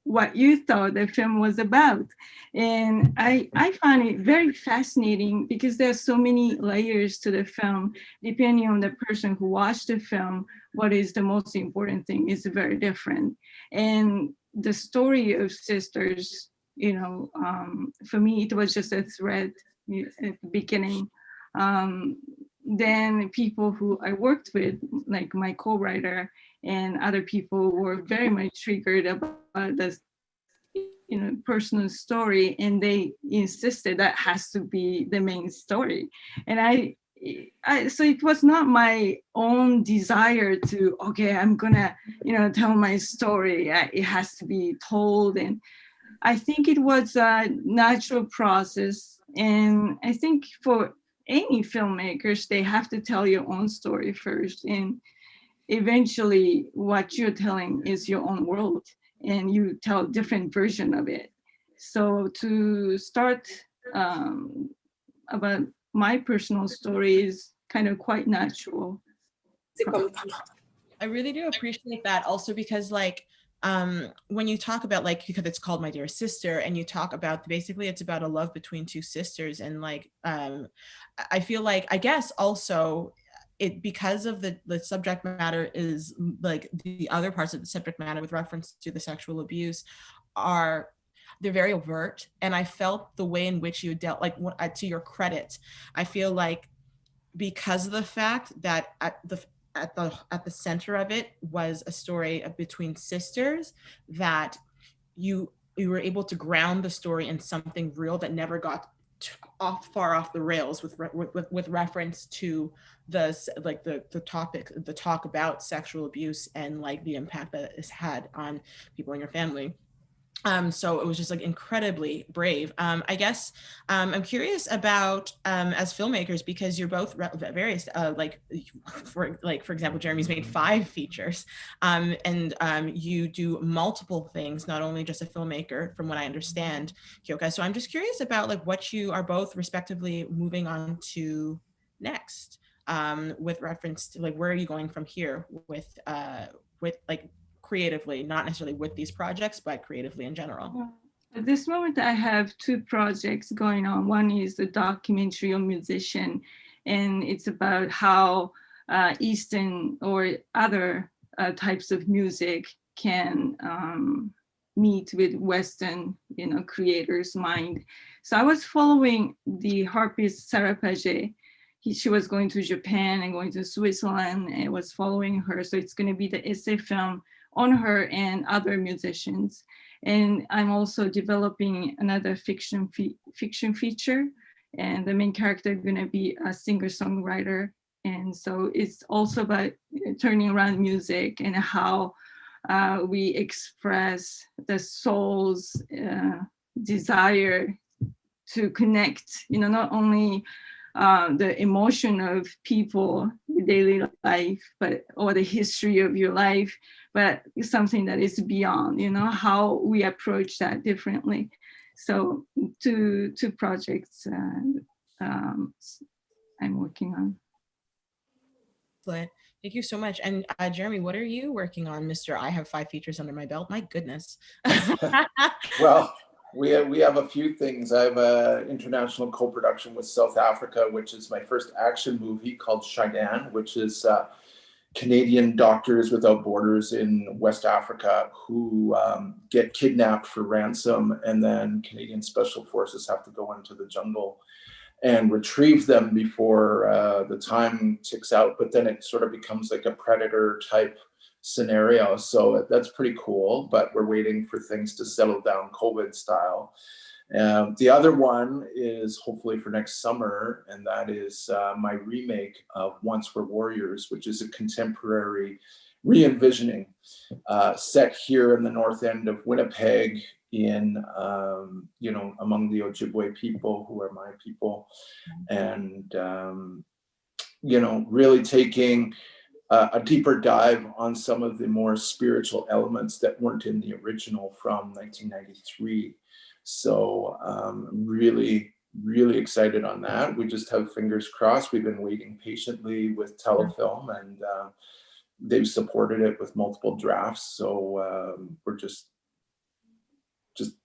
Speaker 10: what you thought the film was about. And I found it very fascinating because there's so many layers to the film. Depending on the person who watched the film, what is the most important thing is very different. And the story of sisters, for me, it was just a thread at the beginning. Then people who I worked with, like my co-writer and other people, were very much triggered about this, personal story, and they insisted that has to be the main story. And I so it was not my own desire to, okay, I'm gonna, tell my story. It has to be told. And I think it was a natural process. And I think for any filmmakers, they have to tell your own story first, and eventually what you're telling is your own world, and you tell a different version of it. So to start about my personal story is kind of quite natural.
Speaker 2: I really do appreciate that also, because when you talk about, because it's called My Dear Sister, and you talk about, basically it's about a love between two sisters, and I feel like, I guess also it, because of the subject matter is the other parts of the subject matter with reference to the sexual abuse they're very overt, and I felt the way in which you dealt, to your credit, I feel like because of the fact that at the center of it was a story between sisters, that you were able to ground the story in something real that never got far off the rails with reference to the talk about sexual abuse and the impact that it's had on people in your family. So it was just incredibly brave. I guess I'm curious about as filmmakers, because you're both various, for example, Jeremy's made 5 features, and you do multiple things, not only just a filmmaker, from what I understand, Kyoka. So I'm just curious about what you are both respectively moving on to next, with reference to where are you going from here with creatively, not necessarily with these projects, but creatively in general?
Speaker 10: At this moment, I have 2 projects going on. One is the documentary on musician, and it's about how Eastern or other types of music can meet with Western, creators' mind. So I was following the harpist Sarah Paget. She was going to Japan and going to Switzerland, and I was following her. So it's going to be the essay film on her and other musicians. And I'm also developing another fiction feature, and the main character is going to be a singer-songwriter. And so it's also about turning around music and how we express the soul's desire to connect, not only the emotion of people, daily life, or the history of your life, but something that is beyond, how we approach that differently. So 2 projects I'm working on.
Speaker 2: Excellent. Thank you so much. And Jeremy, what are you working on, Mr. I have 5 features under my belt? My goodness.
Speaker 11: Well, we have a few things. I have an international co-production with South Africa, which is my first action movie called Shaidan, which is Canadian Doctors Without Borders in West Africa who get kidnapped for ransom, and then Canadian Special Forces have to go into the jungle and retrieve them before the time ticks out. But then it sort of becomes like a predator type scenario. So that's pretty cool, but we're waiting for things to settle down COVID style. The other one is hopefully for next summer, and that is my remake of Once Were Warriors, which is a contemporary re-envisioning set here in the north end of Winnipeg in, you know, among the Ojibwe people, who are my people, and, you know, really taking a deeper dive on some of the more spiritual elements that weren't in the original from 1993. So really, really excited on that. We just have fingers crossed. We've been waiting patiently with Telefilm, and they've supported it with multiple drafts. So we're just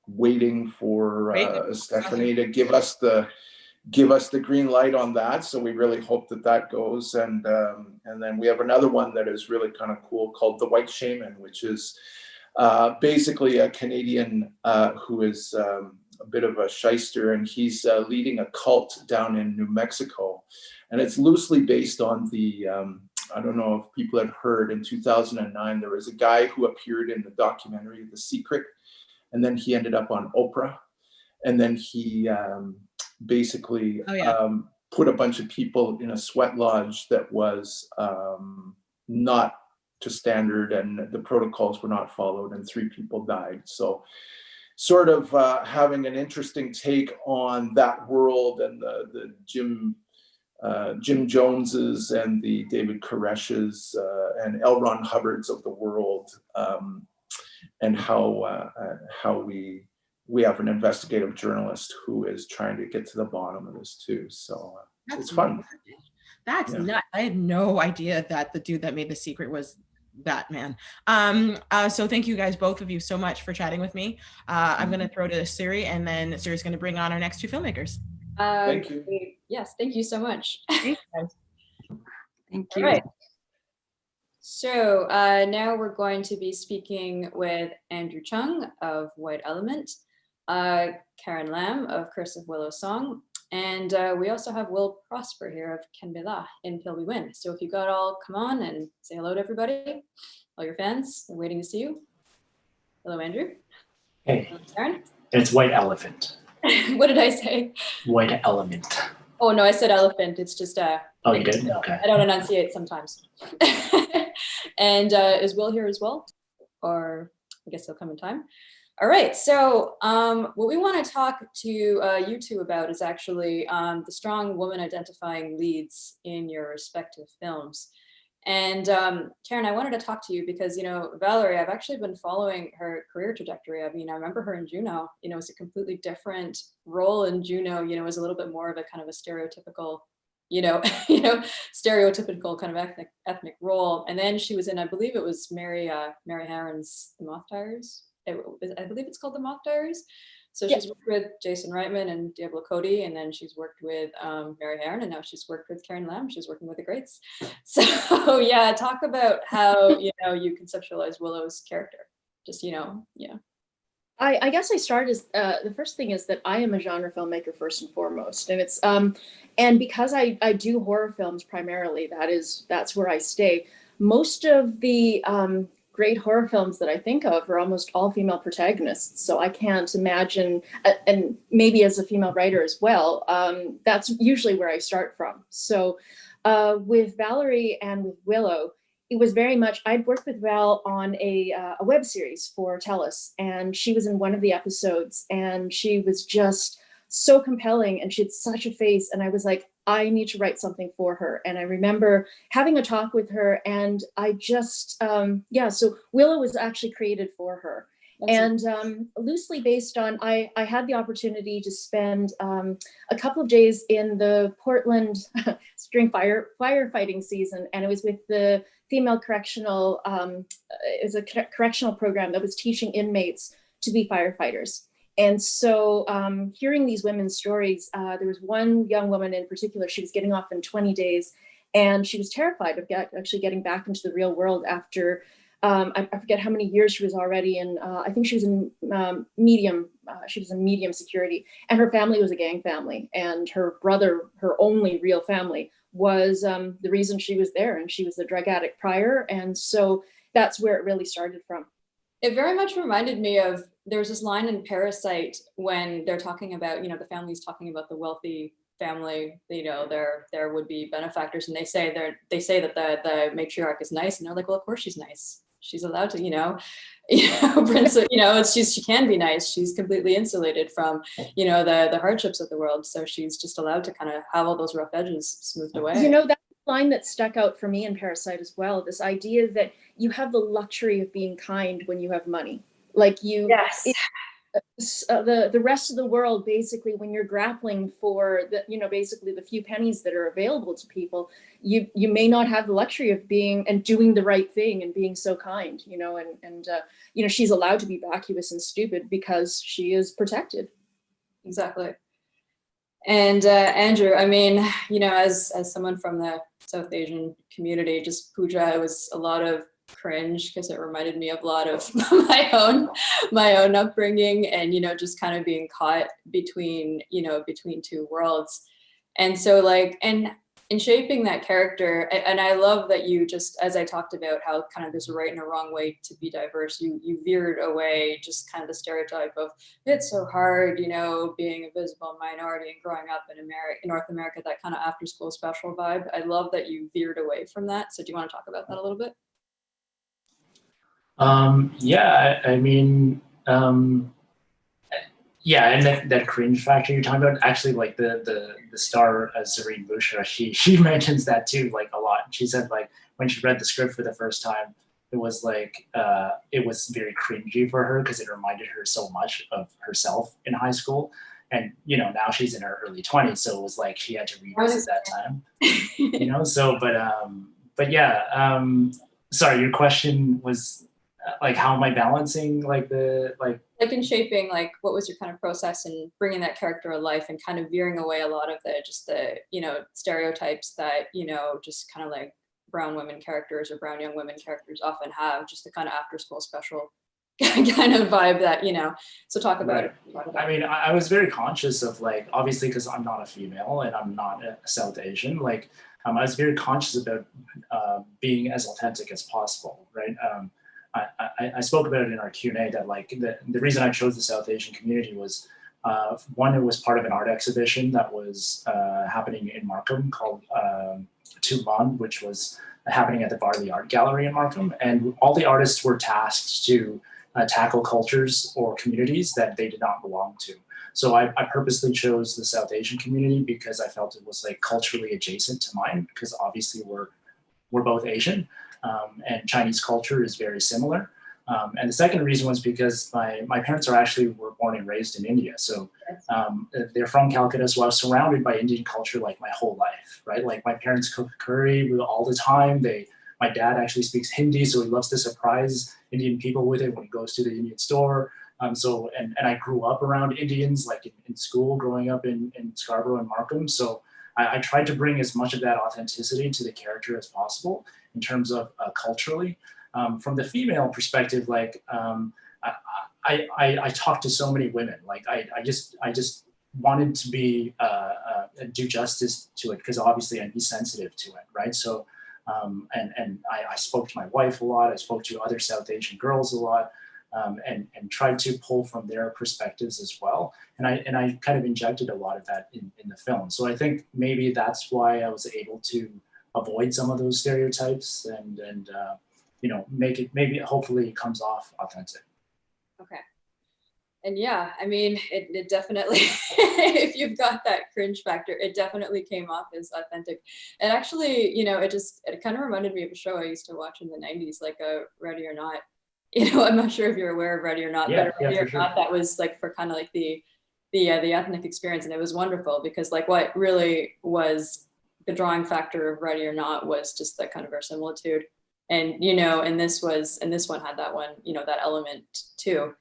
Speaker 11: waiting for Stephanie to give us the green light on that. So we really hope that that goes. And then we have another one that is really kind of cool called The White Shaman, which is basically a Canadian who is a bit of a shyster, and he's leading a cult down in New Mexico. And it's loosely based on the, I don't know if people had heard, in 2009, there was a guy who appeared in the documentary The Secret, and then he ended up on Oprah. And then he basically put a bunch of people in a sweat lodge that was not to standard, and the protocols were not followed, and 3 people died. So sort of having an interesting take on that world, and the Jim Joneses and the David Koreshes and L. Ron Hubbards of the world, and how we have an investigative journalist who is trying to get to the bottom of this too. So it's fun.
Speaker 2: That's nuts. I had no idea that the dude that made The Secret was that man. So thank you guys, both of you, so much for chatting with me. I'm going to throw to Siri, and then Siri's going to bring on our next 2 filmmakers.
Speaker 11: Thank you.
Speaker 5: Yes, thank you so much.
Speaker 10: Thank you.
Speaker 5: All right. So now we're going to be speaking with Andrew Chung of White Element, Karen Lam of Curse of Willow Song, and we also have Will Prosper here of Canbela in Till We Win. So if you got all, come on and say hello to everybody, all your fans. They're waiting to see you. Hello, Andrew.
Speaker 12: Hey.
Speaker 5: Hello, Karen.
Speaker 12: It's White Elephant.
Speaker 5: What did I say?
Speaker 12: White Element.
Speaker 5: Oh no, I said elephant. It's just
Speaker 12: oh, you did? Okay.
Speaker 5: I don't enunciate sometimes. And is Will here as well? Or I guess he'll come in time. All right, so what we want to talk to you two about is actually the strong woman identifying leads in your respective films. And Karen, I wanted to talk to you because, you know, Valerie, I've actually been following her career trajectory. I mean, I remember her in Juno, you know, it's a completely different role in Juno, you know, is a little bit more of a kind of a stereotypical, stereotypical kind of ethnic role. And then she was in, I believe it was Mary Harron's The Moth Diaries. I believe it's called The Moth Diaries. So she's worked with Jason Reitman and Diablo Cody, and then she's worked with Mary Harron, and now she's worked with Karen Lam. She's working with the greats. So yeah, talk about how you conceptualize Willow's character. Just
Speaker 13: I guess I start as the first thing is that I am a genre filmmaker first and foremost, and it's and because I do horror films primarily, that's where I stay. Most of the great horror films that I think of are almost all female protagonists, so I can't imagine, and maybe as a female writer as well, that's usually where I start from. So with Valerie and with Willow, it was very much, I'd worked with Val on a web series for TELUS, and she was in one of the episodes, and she was just so compelling, and she had such a face, and I was like, I need to write something for her. And I remember having a talk with her, and I just, so Willow was actually created for her. That's loosely based on, I had the opportunity to spend a couple of days in the Portland during firefighting season, and it was with the female correctional, it was a correctional program that was teaching inmates to be firefighters. And so hearing these women's stories, there was one young woman in particular, she was getting off in 20 days, and she was terrified of actually getting back into the real world after, I forget how many years she was already in, I think she was in medium security, and her family was a gang family, and her brother, her only real family, was the reason she was there, and she was a drug addict prior, and so that's where it really started from.
Speaker 5: It very much reminded me of, there's this line in Parasite when they're talking about, the family's talking about the wealthy family, their would-be benefactors, and they say that the matriarch is nice, and they're like, well, of course she's nice. She's allowed to, Prince, she can be nice. She's completely insulated from, the hardships of the world. So she's just allowed to kind of have all those rough edges smoothed away.
Speaker 13: That line that stuck out for me in Parasite as well, this idea that you have the luxury of being kind when you have money. Like
Speaker 5: yes.
Speaker 13: The rest of the world, basically, when you're grappling for basically the few pennies that are available to people, you may not have the luxury of being and doing the right thing and being so kind, and she's allowed to be vacuous and stupid because she is protected.
Speaker 5: Exactly. And Andrew, I mean, as someone from the South Asian community, just puja, it was a lot of cringe because it reminded me of a lot of my own upbringing, and just kind of being caught between two worlds. And so and in shaping that character, and I love that you just, as I talked about how kind of there's a right and a wrong way to be diverse, you veered away just kind of the stereotype of it's so hard, being a visible minority and growing up in North America, that kind of after school special vibe. I love that you veered away from that. So do you want to talk about that a little bit?
Speaker 12: Yeah, I mean, yeah, and that cringe factor you're talking about, actually, like the star Zareen Bushra, she mentions that too, like a lot. She said like when she read the script for the first time, it was like it was very cringy for her because it reminded her so much of herself in high school. And now she's in her early 20s, so it was like she had to revisit that time. So but yeah, sorry, your question was like, how am I balancing like in
Speaker 5: shaping, like what was your kind of process in bringing that character to life and kind of veering away a lot of the stereotypes that just kind of like brown women characters or brown young women characters often have, just the kind of after school special kind of vibe that so talk about it.
Speaker 12: I mean, I was very conscious of, like, obviously because I'm not a female and I'm not a South Asian, like I was very conscious about being as authentic as possible, right? I spoke about it in our Q&A that like the reason I chose the South Asian community was one, it was part of an art exhibition that was happening in Markham called Tuban, which was happening at the Barley Art Gallery in Markham, and all the artists were tasked to tackle cultures or communities that they did not belong to. So I purposely chose the South Asian community because I felt it was like culturally adjacent to mine, because obviously we're both Asian. And Chinese culture is very similar. And the second reason was because my parents were born and raised in India. So they're from Calcutta, so I was surrounded by Indian culture like my whole life, right? Like my parents cook curry all the time. My dad actually speaks Hindi, so he loves to surprise Indian people with it when he goes to the Indian store. And I grew up around Indians, like in school, growing up in Scarborough and Markham. So I tried to bring as much of that authenticity to the character as possible in terms of culturally. From the female perspective, like I talked to so many women. Like I just wanted to be do justice to it, because obviously I'd be sensitive to it, right? So and I spoke to my wife a lot. I spoke to other South Asian girls a lot. And tried to pull from their perspectives as well. And I kind of injected a lot of that in the film. So I think maybe that's why I was able to avoid some of those stereotypes and make it, maybe hopefully it comes off authentic.
Speaker 5: Okay. And yeah, I mean, it definitely, if you've got that cringe factor, it definitely came off as authentic. And actually, it kind of reminded me of a show I used to watch in the 90s, like Ready or Not. I'm not sure if you're aware of Ready or Not, but Ready or Not, that was like for kind of like the ethnic experience, and it was wonderful because like what really was the drawing factor of Ready or Not was just that kind of verisimilitude, and and this one had that one, that element too.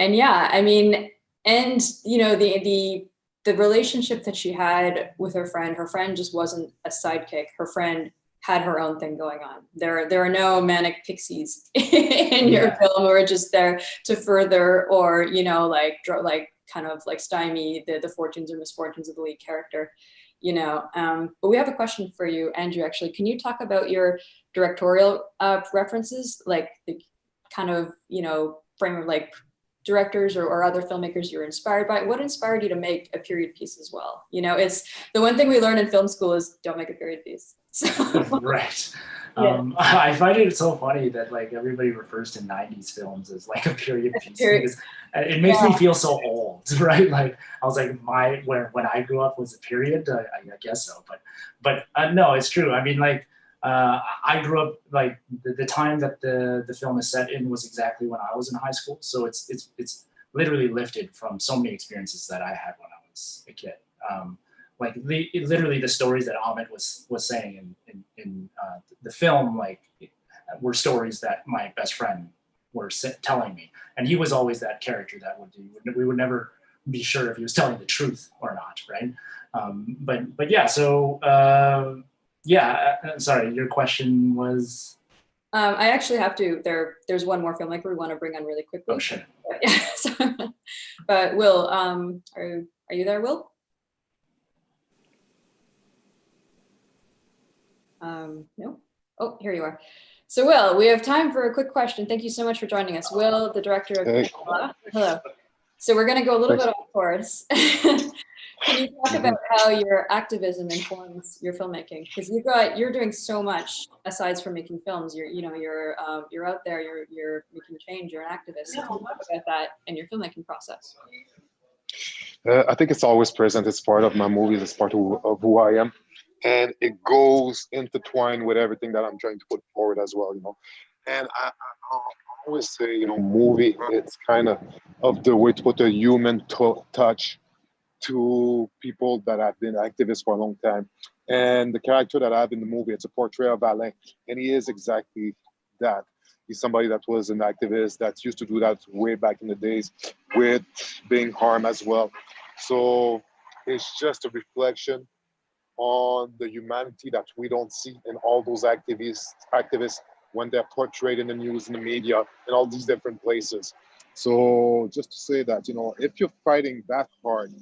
Speaker 5: And yeah, I mean, and the relationship that she had with her friend just wasn't a sidekick. Her friend had her own thing going on. There are no manic pixies in your film who are just there to further or kind of like stymie the fortunes or misfortunes of the lead character, But we have a question for you, Andrew. Actually, can you talk about your directorial references, like kind of, frame of like directors or other filmmakers you're inspired by? What inspired you to make a period piece as well? It's the one thing we learn in film school is don't make a period piece. So,
Speaker 12: right.
Speaker 5: yeah.
Speaker 12: I find it so funny that like everybody refers to 90s films as like a period piece because it makes me feel so old, right? Like I was like, when I grew up was a period. I guess so, but no, it's true. I mean, like I grew up like the time that the film is set in was exactly when I was in high school. So it's literally lifted from so many experiences that I had when I was a kid. Like literally the stories that Ahmed was saying in the film, like were stories that my best friend were telling me, and he was always that character that we would never be sure if he was telling the truth or not, right? But yeah, so sorry, your question was.
Speaker 5: I actually have to. There's one more filmmaker we want to bring on really quickly.
Speaker 12: Oh sure.
Speaker 5: But, yeah, but Will, are you there, Will? No. Oh, here you are. So Will, we have time for a quick question. Thank you so much for joining us. Will, the director of Hello. So we're going to go a little bit off course. Can you talk about how your activism informs your filmmaking? Because you're doing so much aside from making films. You're out there. You're making change. You're an activist. So talk about that in your filmmaking process.
Speaker 14: I think it's always present. It's part of my movies. It's part of who I am. And it goes intertwined with everything that I'm trying to put forward as well, And I always say, movie, it's kind of the way to put a human touch to people that have been activists for a long time. And the character that I have in the movie, it's a portrait of Alain, and he is exactly that. He's somebody that was an activist that used to do that way back in the days with being harmed as well. So it's just a reflection on the humanity that we don't see in all those activists when they're portrayed in the news, in the media, in all these different places. So just to say that, if you're fighting that hard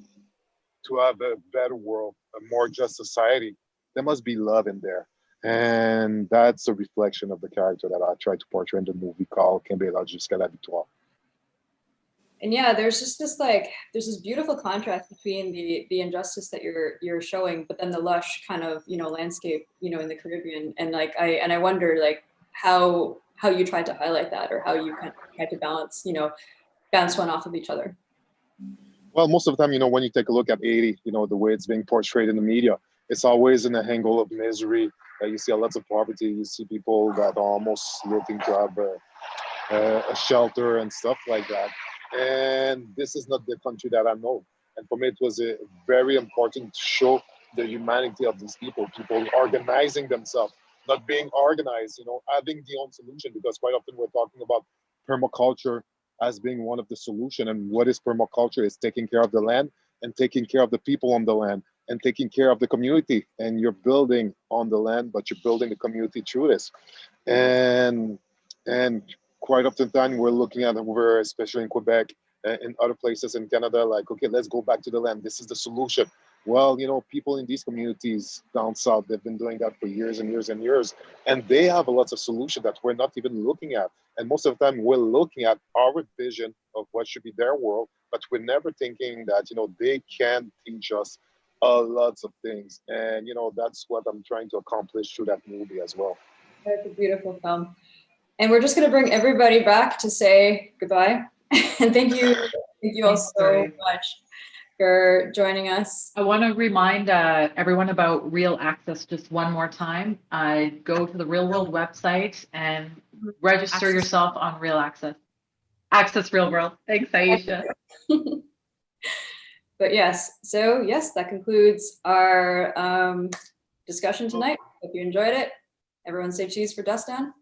Speaker 14: to have a better world, a more just society, there must be love in there. And that's a reflection of the character that I tried to portray in the movie called Quelle jusqu'à la victoire.
Speaker 5: And yeah, there's just there's this beautiful contrast between the injustice that you're showing, but then the lush kind of landscape in the Caribbean, and I wonder how you tried to highlight that, or how you kind of tried to bounce one off of each other.
Speaker 14: Well, most of the time, when you take a look at Haiti, the way it's being portrayed in the media, it's always in an angle of misery. You see lots of poverty. You see people that are almost looking to have a shelter and stuff like that. And this is not the country that I know. And for me, it was very important to show the humanity of these people organizing themselves, not being organized, having the own solution, because quite often we're talking about permaculture as being one of the solution. And what is permaculture? Is taking care of the land and taking care of the people on the land and taking care of the community. And you're building on the land, but you're building the community through this. And quite often time we're looking at over, especially in Quebec and in other places in Canada, like, okay, let's go back to the land. This is the solution. Well, people in these communities down south, they've been doing that for years and years and years. And they have a lot of solutions that we're not even looking at. And most of the time we're looking at our vision of what should be their world, but we're never thinking that, they can teach us lots of things. And, that's what I'm trying to accomplish through that movie as well.
Speaker 5: That's a beautiful film. And we're just going to bring everybody back to say goodbye. And thank you all so much for joining us.
Speaker 1: I want to remind everyone about Real Access just one more time. Go to the Reelworld website and register yourself on Real Access. Access Reelworld. Thanks, Aisha.
Speaker 5: But yes, that concludes our discussion tonight. Hope you enjoyed it. Everyone say cheese for Dust Down.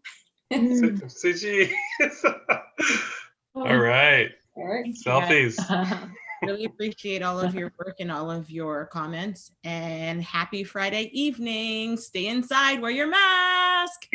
Speaker 6: Say cheese. All right. Selfies.
Speaker 2: Really appreciate all of your work and all of your comments. And happy Friday evening. Stay inside, wear your mask.